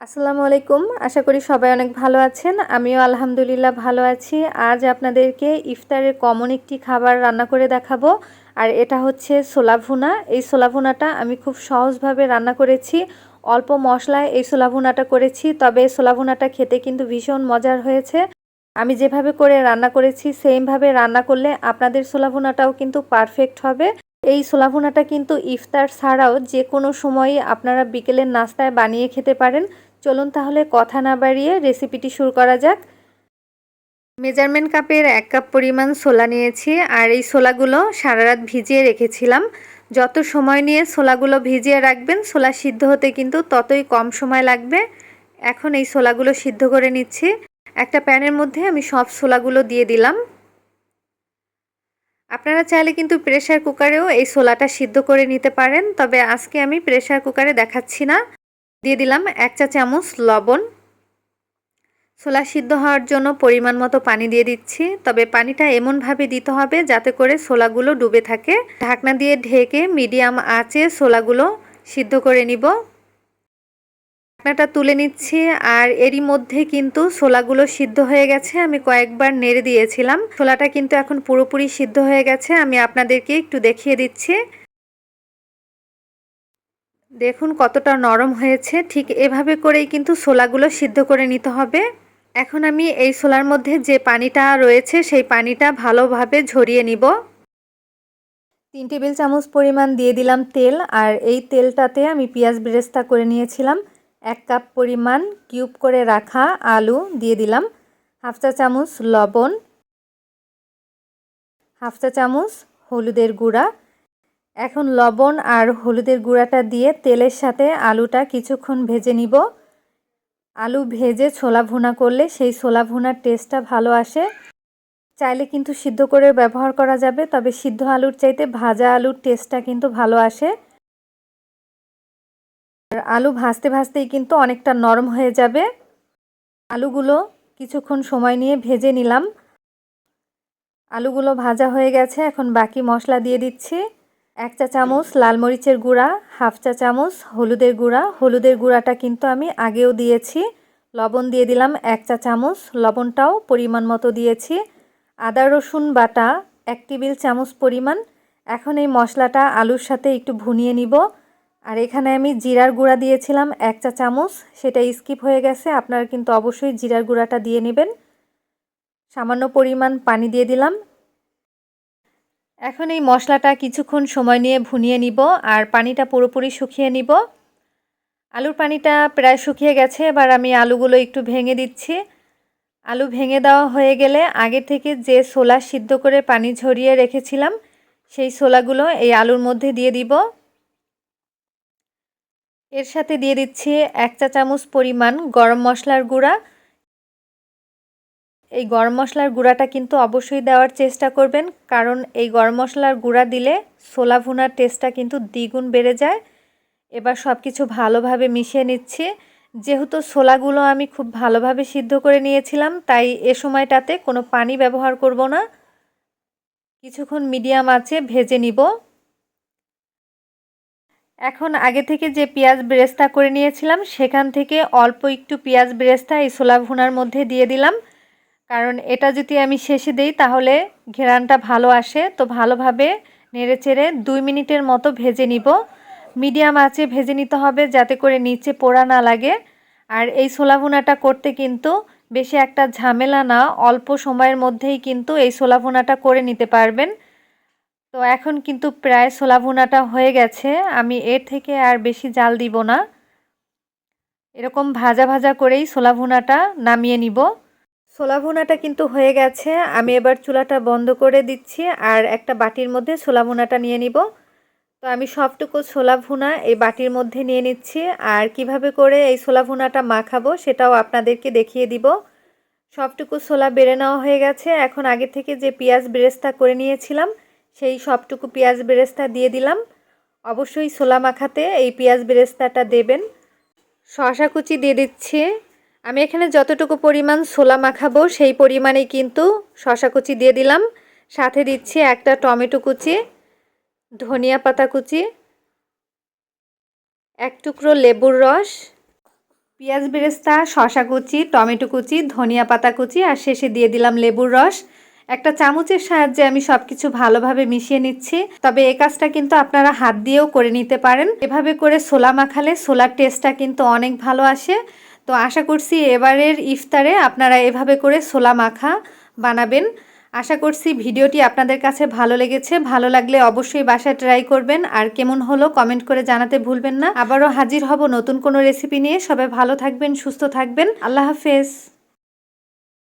আসসালামু আলাইকুম। আশা করি সবাই অনেক ভালো আছেন। আমিও আলহামদুলিল্লাহ ভালো আছি। আজ আপনাদেরকে ইফতারের কমন একটি খাবার রান্না করে দেখাবো। আর এটা হচ্ছে ছোলা ভুনা। এই ছোলা ভুনাটা আমি খুব সহজভাবে রান্না করেছি। অল্প মশলায় এই ছোলা ভুনাটা করেছি, তবে ছোলা ভুনাটা খেতে কিন্তু ভীষণ মজার হয়েছে। আমি যেভাবে করে রান্না করেছি সেমভাবে রান্না করলে আপনাদের ছোলা ভুনাটাও কিন্তু পারফেক্ট হবে। এই ছোলা ভুনাটা কিন্তু ইফতার ছাড়াও যে কোনো সময়ই আপনারা বিকেলের নাস্তায় বানিয়ে খেতে পারেন। চলুন তাহলে কথা না বাড়িয়ে রেসিপিটি শুরু করা যাক। মেজারমেন্ট কাপের 1 কাপ পরিমাণ ছোলা নিয়েছি, আর এই ছোলাগুলো সারা রাত ভিজিয়ে রেখেছিলাম। যত সময় নিয়ে ছোলাগুলো ভিজিয়ে রাখবেন, ছোলা সিদ্ধ হতে কিন্তু ততই কম সময় লাগবে। এখন এই ছোলাগুলো সিদ্ধ করে নিচ্ছি। একটা প্যানের মধ্যে আমি সব ছোলাগুলো দিয়ে দিলাম। আপনারা চাইলে কিন্তু প্রেসার কুকারেও এই ছোলাটা সিদ্ধ করে নিতে পারেন, তবে আজকে আমি প্রেসার কুকারে দেখাচ্ছি না। দিয়ে দিলাম 1 চা চামচ লবণ। ছোলা সিদ্ধ হওয়ার জন্য পরিমাণ মতো পানি দিয়ে দিচ্ছি, তবে পানিটা এমনভাবে দিতে হবে যাতে করে ছোলাগুলো ডুবে থাকে। ঢাকনা দিয়ে ঢেকে মিডিয়াম আঁচে ছোলাগুলো সিদ্ধ করে নিব। ঢাকনাটা তুলে নিচ্ছি, আর এরই মধ্যে কিন্তু ছোলাগুলো সিদ্ধ হয়ে গেছে। আমি কয়েকবার নেড়ে দিয়েছিলাম। ছোলাটা কিন্তু এখন পুরোপুরি সিদ্ধ হয়ে গেছে। আমি আপনাদেরকে একটু দেখিয়ে দিচ্ছি। দেখুন কতটা নরম হয়েছে। ঠিক এভাবে করেই কিন্তু ছোলাগুলো সিদ্ধ করে নিতে হবে। এখন আমি এই ছোলার মধ্যে যে পানিটা রয়েছে সেই পানিটা ভালোভাবে ঝরিয়ে নিব। 3 টেবিল চামচ পরিমাণ দিয়ে দিলাম তেল, আর এই তেলটাতে আমি পেঁয়াজ বেরেস্তা করে নিয়েছিলাম। 1 কাপ পরিমাণ কিউব করে রাখা আলু দিয়ে দিলাম। হাফ চা চামচ লবণ, হাফ চা চামচ হলুদের গুঁড়া। এখন লবণ আর হলুদের গুঁড়াটা দিয়ে তেলের সাথে আলুটা কিছুক্ষণ ভেজে নিব। আলু ভেজে ছোলা ভুনা করলে সেই ছোলা ভুনার টেস্টটা ভালো আসে। চাইলে কিন্তু সিদ্ধ করে ব্যবহার করা যাবে, তবে সিদ্ধ আলুর চাইতে ভাজা আলুর টেস্টটা কিন্তু ভালো আসে। আর আলু ভাজতে ভাজতেই কিন্তু অনেকটা নরম হয়ে যাবে। আলুগুলো কিছুক্ষণ সময় নিয়ে ভেজে নিলাম। আলুগুলো ভাজা হয়ে গেছে। এখন বাকি মশলা দিয়ে দিচ্ছি। 1 চা চামচ লাল মরিচের গুঁড়া, হাফ চা চামচ হলুদের গুঁড়া। হলুদের গুঁড়াটা কিন্তু আমি আগেও দিয়েছি। লবণ দিয়ে দিলাম 1 চা চামচ, লবণটাও পরিমাণ মতো দিয়েছি। আদা রসুন বাটা 1 টেবিল চামচ পরিমাণ। এখন এই মশলাটা আলুর সাথে একটু ভুনিয়ে নিব। আর এখানে আমি জিরার গুঁড়া দিয়েছিলাম 1 চা চামচ, সেটা স্কিপ হয়ে গেছে। আপনারা কিন্তু অবশ্যই জিরার গুঁড়াটা দিয়ে নেবেন। সামান্য পরিমাণ পানি দিয়ে দিলাম। এখন এই মশলাটা কিছুক্ষণ সময় নিয়ে ভুনিয়ে নিব, আর পানিটা পুরোপুরি শুকিয়ে নিব। আলুর পানিটা প্রায় শুকিয়ে গেছে। এবার আমি আলুগুলো একটু ভেঙে দিচ্ছি। আলু ভেঙে দেওয়া হয়ে গেলে আগে থেকে যে ছোলা সিদ্ধ করে পানি ঝরিয়ে রেখেছিলাম সেই ছোলাগুলো এই আলুর মধ্যে দিয়ে দিব। এর সাথে দিয়ে দিচ্ছি 1 চা চামচ পরিমাণ গরম মশলার গুঁড়া। এই গরম মশলার গুঁড়াটা কিন্তু অবশ্যই দেওয়ার চেষ্টা করবেন, কারণ এই গরম মশলার গুঁড়া দিলে ছোলা ভুনার টেস্টটা কিন্তু দ্বিগুণ বেড়ে যায়। এবার সব কিছু ভালোভাবে মিশিয়ে নিচ্ছি। যেহেতু ছোলাগুলো আমি খুব ভালোভাবে সিদ্ধ করে নিয়েছিলাম, তাই এ সময়টাতে কোনো পানি ব্যবহার করব না। কিছুক্ষণ মিডিয়াম আঁচে ভেজে নিব। এখন আগে থেকে যে পেঁয়াজ বেরেস্তা করে নিয়েছিলাম সেখান থেকে অল্প একটু পেঁয়াজ বেরেস্তা এই ছোলা ভুনার মধ্যে দিয়ে দিলাম, কারণ এটা যদি আমি শেষে দেই তাহলে ঘেরানটা ভালো আসে। তো ভালোভাবে নেড়েচেড়ে 2 মিনিটের মতো ভেজে নিব। মিডিয়াম আঁচে ভেজে নিতে হবে যাতে করে নিচে পোড়া না লাগে। আর এই ছোলা ভুনাটা করতে কিন্তু বেশি একটা ঝামেলা না, অল্প সময়ের মধ্যেই কিন্তু এই ছোলা ভুনাটা করে নিতে পারবেন। তো এখন কিন্তু প্রায় ছোলা ভুনাটা হয়ে গেছে। আমি এর থেকে আর বেশি জাল দিব না। এরকম ভাজা ভাজা করেই ছোলা ভুনাটা নামিয়ে নিব। ছোলা ভুনাটা কিন্তু হয়ে গেছে। আমি এবার চুলাটা বন্ধ করে দিচ্ছি, আর একটা বাটির মধ্যে ছোলা ভুনাটা নিয়ে নিব। তো আমি সবটুকু ছোলা ভুনা এই বাটির মধ্যে নিয়ে নিচ্ছি, আর কিভাবে করে এই ছোলা ভুনাটা মাখাবো সেটাও আপনাদেরকে দেখিয়ে দিব। সবটুকু ছোলা বেড়ে নেওয়া হয়ে গেছে। এখন আগে থেকে যে পেঁয়াজ বেরেস্তা করে নিয়েছিলাম সেই সবটুকু পেঁয়াজ বেরেস্তা দিয়ে দিলাম। অবশ্যই ছোলা মাখাতে এই পেঁয়াজ বেরেস্তাটা দেবেন। শসা কুচি দিয়ে দিচ্ছি। আমি এখানে যতটুকু পরিমাণ ছোলা মাখাবো সেই পরিমাণেই কিন্তু শসা কুচি দিয়ে দিলাম। সাথে দিচ্ছি একটা টমেটো কুচি, ধনিয়া পাতা কুচি, 1 টুকরো লেবুর রস, পেঁয়াজ বেরেস্তা, শসা কুচি, টমেটো কুচি, ধনিয়া পাতা কুচি আর শেষে দিয়ে দিলাম লেবুর রস। একটা চামচের সাহায্যে আমি সব কিছু ভালোভাবে মিশিয়ে নিচ্ছি। তবে এই কাজটা কিন্তু আপনারা হাত দিয়েও করে নিতে পারেন। এভাবে করে ছোলা মাখালে ছোলার টেস্টটা কিন্তু অনেক ভালো আসে। তো আশা করছি এবারের ইফতারে আপনারা এভাবে করে ছোলা মাখা বানাবেন। আশা করছি ভিডিওটি আপনাদের কাছে ভালো লেগেছে। ভালো লাগলে অবশ্যই বাসায় ট্রাই করবেন। আর কেমন হলো কমেন্ট করে জানাতে ভুলবেন না। আবারও হাজির হব নতুন কোনো রেসিপি নিয়ে। সবাই ভালো থাকবেন, সুস্থ থাকবেন। আল্লাহ হাফেজ।